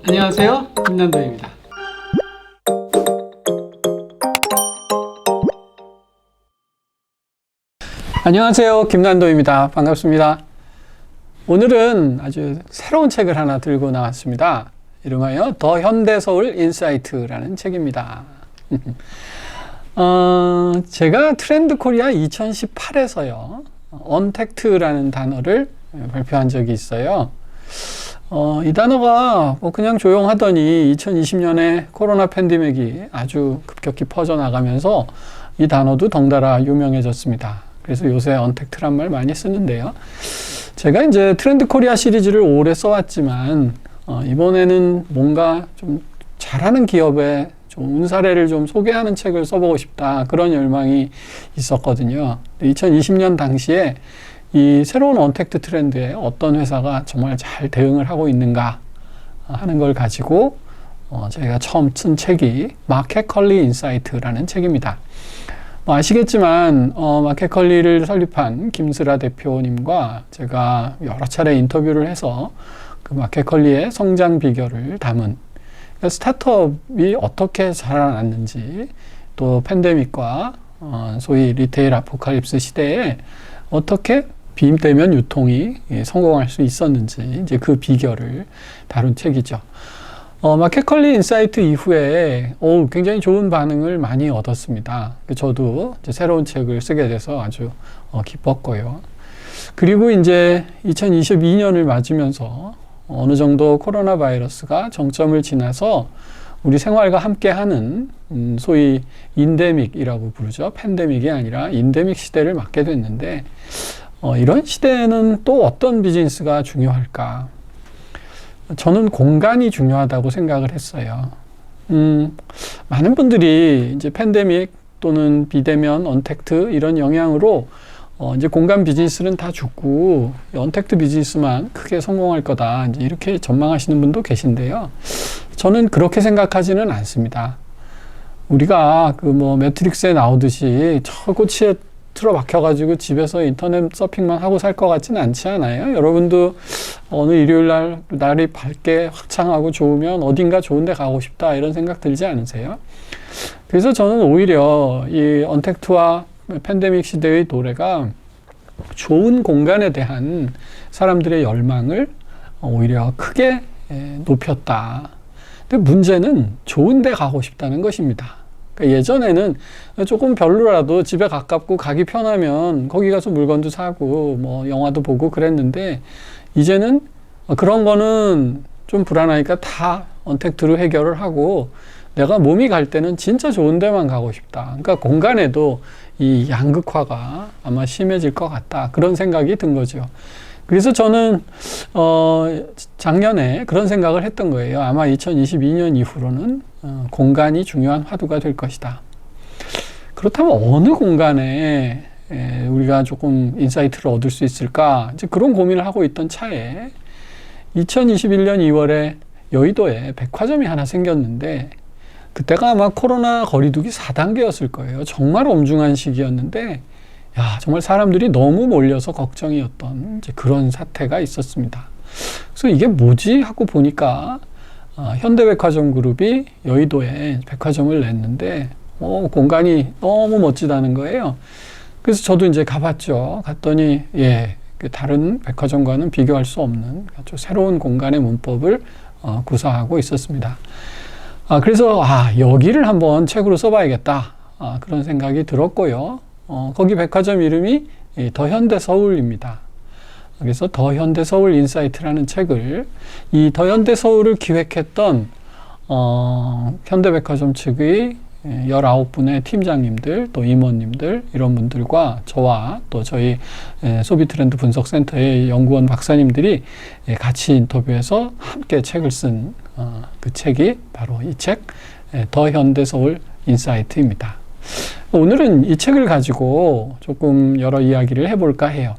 안녕하세요, 김남도입니다. 안녕하세요, 김난도입니다. 반갑습니다. 오늘은 아주 새로운 책을 하나 들고 나왔습니다. 이름하여 더 현대서울 인사이트라는 책입니다. 제가 트렌드 코리아 2018에서요, 언택트라는 단어를 발표한 적이 있어요. 이 단어가 그냥 조용하더니 2020년에 코로나 팬데믹이 아주 급격히 퍼져나가면서 이 단어도 덩달아 유명해졌습니다. 그래서 요새 언택트란 말 많이 쓰는데요. 제가 이제 트렌드 코리아 시리즈를 오래 써왔지만, 이번에는 뭔가 좀 잘하는 기업의 좋은 사례를 좀 소개하는 책을 써보고 싶다. 그런 열망이 있었거든요. 2020년 당시에 이 새로운 언택트 트렌드에 어떤 회사가 정말 잘 대응을 하고 있는가 하는 걸 가지고 제가 처음 쓴 책이 마켓컬리 인사이트라는 책입니다. 아시겠지만 마켓컬리를 설립한 김슬아 대표님과 제가 여러 차례 인터뷰를 해서 그 마켓컬리의 성장 비결을 담은, 스타트업이 어떻게 자라났는지, 또 팬데믹과 소위 리테일 아포칼립스 시대에 어떻게 비임대면 유통이 성공할 수 있었는지, 이제 그 비결을 다룬 책이죠. 마켓컬리 인사이트 이후에 굉장히 좋은 반응을 많이 얻었습니다. 저도 이제 새로운 책을 쓰게 돼서 아주 기뻤고요. 그리고 이제 2022년을 맞으면서 어느 정도 코로나 바이러스가 정점을 지나서 우리 생활과 함께하는 소위 인데믹이라고 부르죠. 팬데믹이 아니라 인데믹 시대를 맞게 됐는데, 이런 시대에는 또 어떤 비즈니스가 중요할까? 저는 공간이 중요하다고 생각을 했어요. 많은 분들이 이제 팬데믹 또는 비대면, 언택트 이런 영향으로 이제 공간 비즈니스는 다 죽고 언택트 비즈니스만 크게 성공할 거다, 이제 이렇게 전망하시는 분도 계신데요. 저는 그렇게 생각하지는 않습니다. 우리가 매트릭스에 나오듯이 저 꼬치에 틀어박혀가지고 집에서 인터넷 서핑만 하고 살 것 같지는 않지 않아요? 여러분도 어느 일요일 날이 밝게 화창하고 좋으면 어딘가 좋은 데 가고 싶다, 이런 생각 들지 않으세요? 그래서 저는 오히려 이 언택트와 팬데믹 시대의 노래가 좋은 공간에 대한 사람들의 열망을 오히려 크게 높였다. 근데 문제는 좋은 데 가고 싶다는 것입니다. 그러니까 예전에는 조금 별로라도 집에 가깝고 가기 편하면 거기 가서 물건도 사고 영화도 보고 그랬는데, 이제는 그런 거는 좀 불안하니까 다 언택트로 해결을 하고 내가 몸이 갈 때는 진짜 좋은 데만 가고 싶다. 그러니까 공간에도 이 양극화가 아마 심해질 것 같다, 그런 생각이 든 거죠. 그래서 저는 작년에 그런 생각을 했던 거예요. 아마 2022년 이후로는 공간이 중요한 화두가 될 것이다. 그렇다면 어느 공간에 우리가 조금 인사이트를 얻을 수 있을까? 이제 그런 고민을 하고 있던 차에 2021년 2월에 여의도에 백화점이 하나 생겼는데, 그때가 아마 코로나 거리두기 4단계였을 거예요. 정말 엄중한 시기였는데, 정말 사람들이 너무 몰려서 걱정이었던 이제 그런 사태가 있었습니다. 그래서 이게 뭐지? 하고 보니까 현대백화점 그룹이 여의도에 백화점을 냈는데 공간이 너무 멋지다는 거예요. 그래서 저도 이제 가봤죠. 갔더니 다른 백화점과는 비교할 수 없는 아주 새로운 공간의 문법을 구사하고 있었습니다. 그래서 여기를 한번 책으로 써봐야겠다, 그런 생각이 들었고요. 거기 백화점 이름이 더 현대서울입니다. 그래서 더 현대서울 인사이트라는 책을, 이 더 현대서울을 기획했던 현대백화점 측의 19분의 팀장님들, 또 임원님들, 이런 분들과 저와 또 저희 소비트렌드 분석센터의 연구원 박사님들이 같이 인터뷰해서 함께 책을 쓴 그 책이 바로 이 책, 더 현대서울 인사이트입니다. 오늘은 이 책을 가지고 조금 여러 이야기를 해볼까 해요.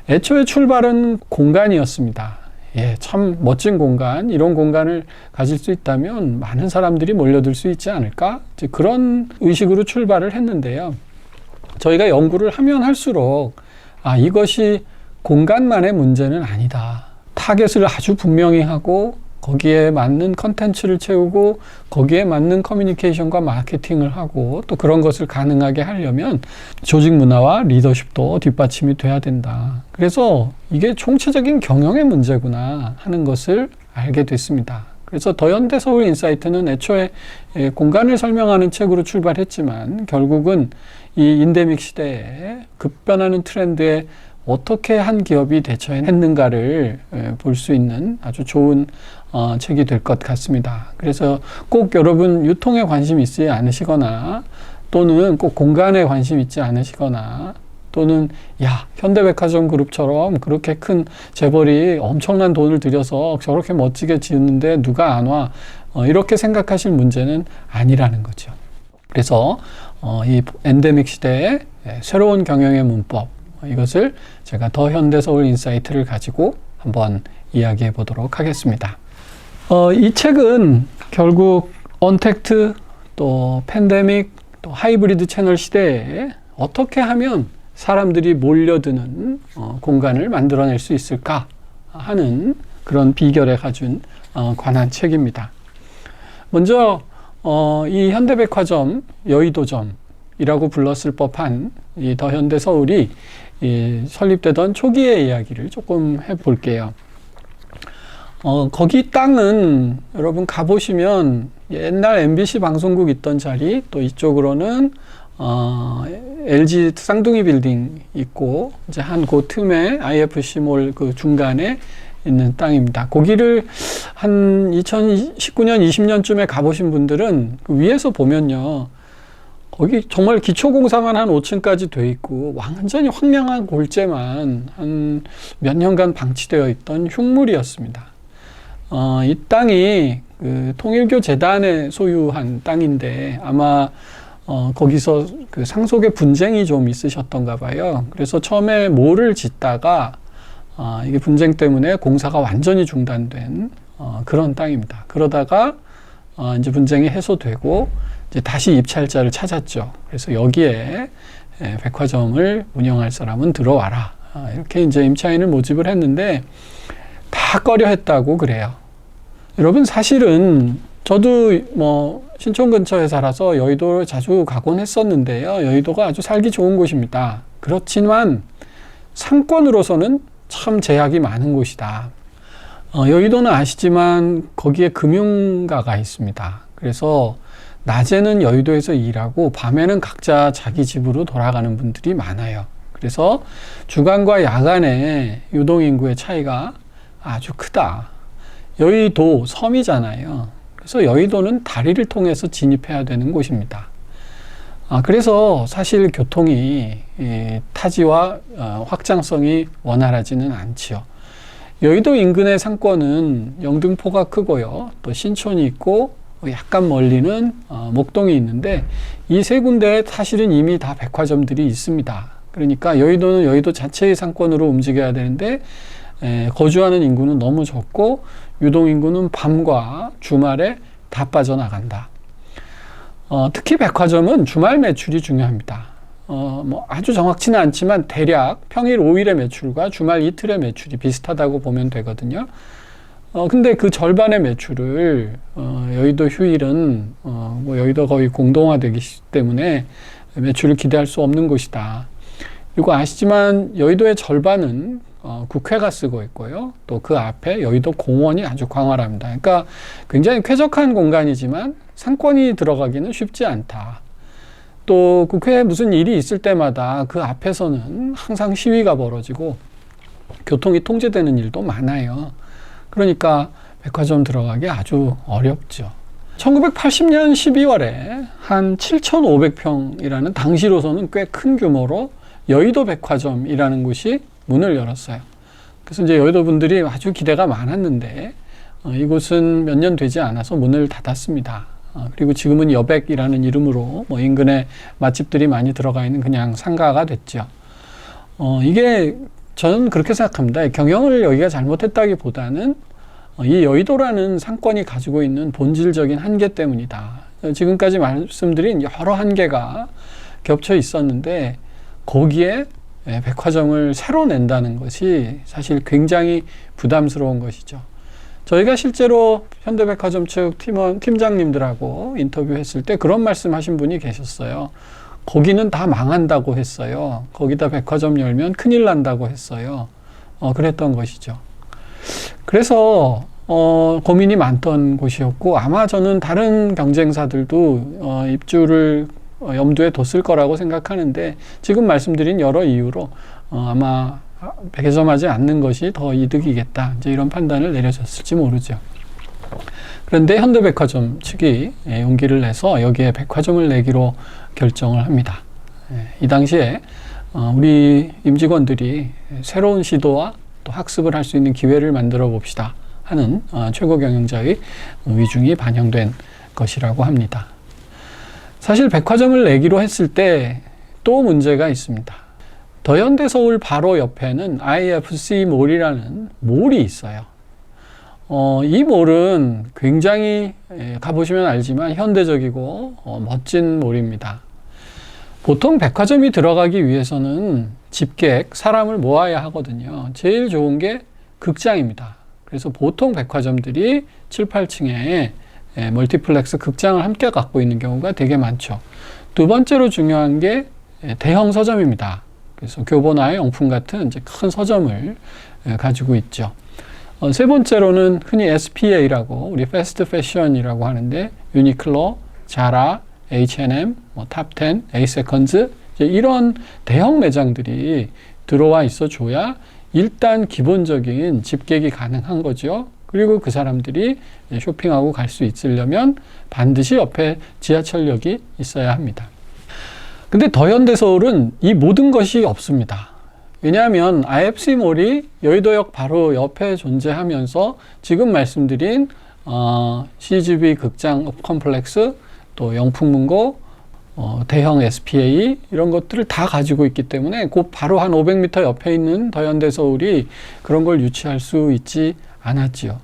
애초에 출발은 공간이었습니다. 참 멋진 공간, 이런 공간을 가질 수 있다면 많은 사람들이 몰려들 수 있지 않을까? 이제 그런 의식으로 출발을 했는데요. 저희가 연구를 하면 할수록 이것이 공간만의 문제는 아니다. 타겟을 아주 분명히 하고 거기에 맞는 컨텐츠를 채우고 거기에 맞는 커뮤니케이션과 마케팅을 하고 또 그런 것을 가능하게 하려면 조직 문화와 리더십도 뒷받침이 돼야 된다. 그래서 이게 총체적인 경영의 문제구나 하는 것을 알게 됐습니다. 그래서 더현대 서울 인사이트는 애초에 공간을 설명하는 책으로 출발했지만 결국은 이 인데믹 시대에 급변하는 트렌드에 어떻게 한 기업이 대처했는가를 볼 수 있는 아주 좋은 책이 될 것 같습니다. 그래서 꼭 여러분 유통에 관심 있지 않으시거나 또는 꼭 공간에 관심 있지 않으시거나 또는 현대백화점 그룹처럼 그렇게 큰 재벌이 엄청난 돈을 들여서 저렇게 멋지게 지었는데 누가 안 와? 이렇게 생각하실 문제는 아니라는 거죠. 그래서 이 엔데믹 시대의 새로운 경영의 문법, 이것을 제가 더 현대서울 인사이트를 가지고 한번 이야기해 보도록 하겠습니다. 이 책은 결국 언택트, 또 팬데믹, 또 하이브리드 채널 시대에 어떻게 하면 사람들이 몰려드는 공간을 만들어낼 수 있을까 하는 그런 비결에 관한 책입니다. 먼저 이 현대백화점, 여의도점이라고 불렀을 법한 이 더 현대서울이 설립되던 초기의 이야기를 조금 해볼게요. 거기 땅은 여러분 가보시면 옛날 MBC 방송국 있던 자리, 또 이쪽으로는 LG 쌍둥이 빌딩 있고 이제 한 그 틈에 IFC몰 그 중간에 있는 땅입니다. 거기를 한 2019년, 20년쯤에 가보신 분들은 그 위에서 보면요. 거기 정말 기초공사만 한 5층까지 돼 있고 완전히 황량한 골재만 한 몇 년간 방치되어 있던 흉물이었습니다. 이 땅이 그 통일교 재단에 소유한 땅인데 아마 거기서 그 상속의 분쟁이 좀 있으셨던가 봐요. 그래서 처음에 몰을 짓다가 이게 분쟁 때문에 공사가 완전히 중단된 그런 땅입니다. 그러다가 이제 분쟁이 해소되고 이제 다시 입찰자를 찾았죠. 그래서 여기에 백화점을 운영할 사람은 들어와라. 이렇게 이제 임차인을 모집을 했는데 다 꺼려 했다고 그래요. 여러분 사실은 저도 뭐 신촌 근처에 살아서 여의도를 자주 가곤 했었는데요. 여의도가 아주 살기 좋은 곳입니다. 그렇지만 상권으로서는 참 제약이 많은 곳이다. 여의도는 아시지만 거기에 금융가가 있습니다. 그래서 낮에는 여의도에서 일하고 밤에는 각자 자기 집으로 돌아가는 분들이 많아요. 그래서 주간과 야간의 유동인구의 차이가 아주 크다. 여의도 섬이잖아요. 그래서 여의도는 다리를 통해서 진입해야 되는 곳입니다. 그래서 사실 교통이 타지와 확장성이 원활하지는 않지요. 여의도 인근의 상권은 영등포가 크고요. 또 신촌이 있고 약간 멀리는 목동이 있는데 이 세 군데에 사실은 이미 다 백화점들이 있습니다. 그러니까 여의도는 여의도 자체의 상권으로 움직여야 되는데 거주하는 인구는 너무 적고 유동인구는 밤과 주말에 다 빠져나간다. 특히 백화점은 주말 매출이 중요합니다. 뭐 아주 정확치는 않지만 대략 평일 5일의 매출과 주말 이틀의 매출이 비슷하다고 보면 되거든요. 근데 그 절반의 매출을 여의도 휴일은 뭐 여의도 거의 공동화되기 때문에 매출을 기대할 수 없는 곳이다. 그리고 아시지만 여의도의 절반은 국회가 쓰고 있고요. 또 그 앞에 여의도 공원이 아주 광활합니다. 그러니까 굉장히 쾌적한 공간이지만 상권이 들어가기는 쉽지 않다. 또 국회에 무슨 일이 있을 때마다 그 앞에서는 항상 시위가 벌어지고 교통이 통제되는 일도 많아요. 그러니까 백화점 들어가기 아주 어렵죠. 1980년 12월에 한 7,500평이라는 당시로서는 꽤 큰 규모로 여의도 백화점이라는 곳이 문을 열었어요. 그래서 이제 여의도 분들이 아주 기대가 많았는데 이곳은 몇 년 되지 않아서 문을 닫았습니다. 그리고 지금은 여백이라는 이름으로 뭐 인근에 맛집들이 많이 들어가 있는 그냥 상가가 됐죠. 이게 저는 그렇게 생각합니다. 경영을 여기가 잘못했다기보다는 이 여의도라는 상권이 가지고 있는 본질적인 한계 때문이다. 지금까지 말씀드린 여러 한계가 겹쳐 있었는데 거기에 백화점을 새로 낸다는 것이 사실 굉장히 부담스러운 것이죠. 저희가 실제로 현대백화점 측 팀장님들하고 인터뷰했을 때 그런 말씀하신 분이 계셨어요. 거기는 다 망한다고 했어요. 거기다 백화점 열면 큰일 난다고 했어요. 그랬던 것이죠. 그래서 고민이 많던 곳이었고, 아마 저는 다른 경쟁사들도 입주를 염두에 뒀을 거라고 생각하는데, 지금 말씀드린 여러 이유로 아마 개점하지 않는 것이 더 이득이겠다, 이제 이런 판단을 내려졌을지 모르죠. 그런데 현대백화점 측이 용기를 내서 여기에 백화점을 내기로 결정을 합니다. 이 당시에 우리 임직원들이 새로운 시도와 또 학습을 할 수 있는 기회를 만들어 봅시다 하는 최고 경영자의 위중이 반영된 것이라고 합니다. 사실 백화점을 내기로 했을 때 또 문제가 있습니다. 더현대서울 바로 옆에는 IFC 몰이라는 몰이 있어요. 이 몰은 굉장히 가보시면 알지만 현대적이고 멋진 몰입니다. 보통 백화점이 들어가기 위해서는 집객, 사람을 모아야 하거든요. 제일 좋은 게 극장입니다. 그래서 보통 백화점들이 7, 8층에 멀티플렉스 극장을 함께 갖고 있는 경우가 되게 많죠. 두 번째로 중요한 게 대형 서점입니다. 그래서 교보나 영품 같은 이제 큰 서점을 가지고 있죠. 세 번째로는 흔히 SPA라고 우리 패스트 패션이라고 하는데 유니클로, 자라, H&M, 탑10, 에이세컨즈 이런 대형 매장들이 들어와 있어 줘야 일단 기본적인 집객이 가능한 거죠. 그리고 그 사람들이 쇼핑하고 갈 수 있으려면 반드시 옆에 지하철역이 있어야 합니다. 근데 더현대서울은 이 모든 것이 없습니다. 왜냐하면 IFC몰이 여의도역 바로 옆에 존재하면서 지금 말씀드린 CGV 극장 컴플렉스, 또 영풍문고, 대형 SPA 이런 것들을 다 가지고 있기 때문에 곧 바로 한 500m 옆에 있는 더현대서울이 그런 걸 유치할 수 있지 않았지요.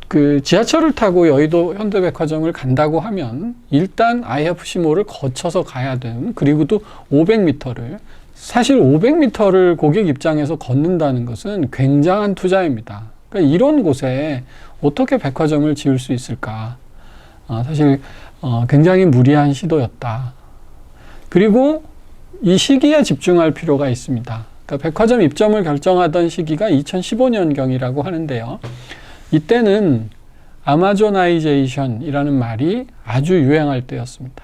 그 지하철을 타고 여의도 현대백화점을 간다고 하면 일단 IFC몰을 거쳐서 가야 되는, 그리고 또 500m를 사실 500m를 고객 입장에서 걷는다는 것은 굉장한 투자입니다. 그러니까 이런 곳에 어떻게 백화점을 지을 수 있을까? 사실 굉장히 무리한 시도였다. 그리고 이 시기에 집중할 필요가 있습니다. 그러니까 백화점 입점을 결정하던 시기가 2015년경이라고 하는데요. 이때는 아마조나이제이션이라는 말이 아주 유행할 때였습니다.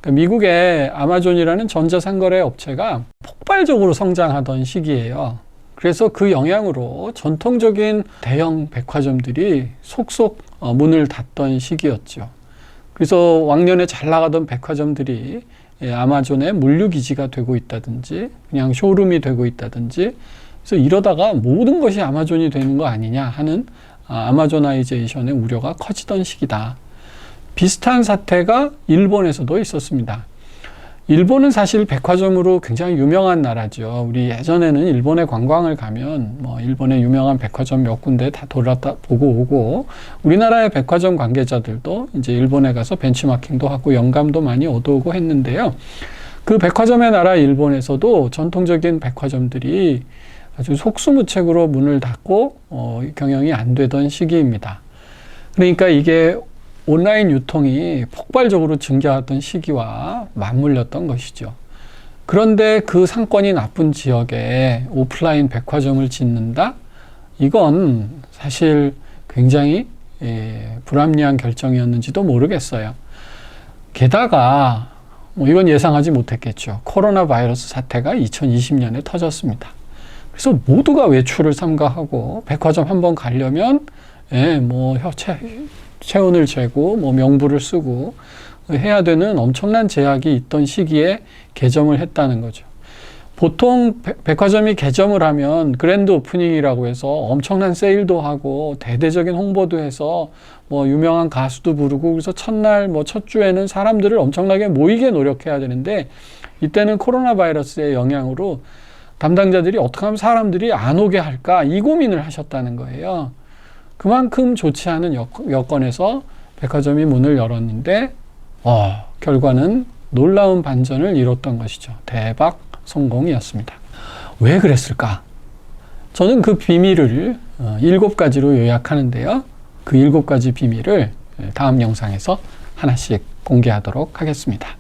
그러니까 미국의 아마존이라는 전자상거래 업체가 폭발적으로 성장하던 시기예요. 그래서 그 영향으로 전통적인 대형 백화점들이 속속 문을 닫던 시기였죠. 그래서 왕년에 잘 나가던 백화점들이 아마존의 물류기지가 되고 있다든지 그냥 쇼룸이 되고 있다든지, 그래서 이러다가 모든 것이 아마존이 되는 거 아니냐 하는 아마조나이제이션의 우려가 커지던 시기다. 비슷한 사태가 일본에서도 있었습니다. 일본은 사실 백화점으로 굉장히 유명한 나라죠. 우리 예전에는 일본에 관광을 가면 일본의 유명한 백화점 몇 군데 다 돌았다 보고 오고, 우리나라의 백화점 관계자들도 이제 일본에 가서 벤치마킹도 하고 영감도 많이 얻어오고 했는데요. 그 백화점의 나라 일본에서도 전통적인 백화점들이 아주 속수무책으로 문을 닫고 경영이 안 되던 시기입니다. 그러니까 이게 온라인 유통이 폭발적으로 증가하던 시기와 맞물렸던 것이죠. 그런데 그 상권이 나쁜 지역에 오프라인 백화점을 짓는다? 이건 사실 굉장히 불합리한 결정이었는지도 모르겠어요. 게다가 이건 예상하지 못했겠죠. 코로나 바이러스 사태가 2020년에 터졌습니다. 그래서 모두가 외출을 삼가하고 백화점 한번 가려면 체온을 재고 명부를 쓰고 해야 되는 엄청난 제약이 있던 시기에 개점을 했다는 거죠. 보통 백화점이 개점을 하면 그랜드 오프닝이라고 해서 엄청난 세일도 하고 대대적인 홍보도 해서 유명한 가수도 부르고, 그래서 첫날 첫 주에는 사람들을 엄청나게 모이게 노력해야 되는데, 이때는 코로나 바이러스의 영향으로 담당자들이 어떻게 하면 사람들이 안 오게 할까, 이 고민을 하셨다는 거예요. 그만큼 좋지 않은 여건에서 백화점이 문을 열었는데 결과는 놀라운 반전을 이뤘던 것이죠. 대박 성공이었습니다. 왜 그랬을까? 저는 그 비밀을 7가지로 요약하는데요. 그 7가지 비밀을 다음 영상에서 하나씩 공개하도록 하겠습니다.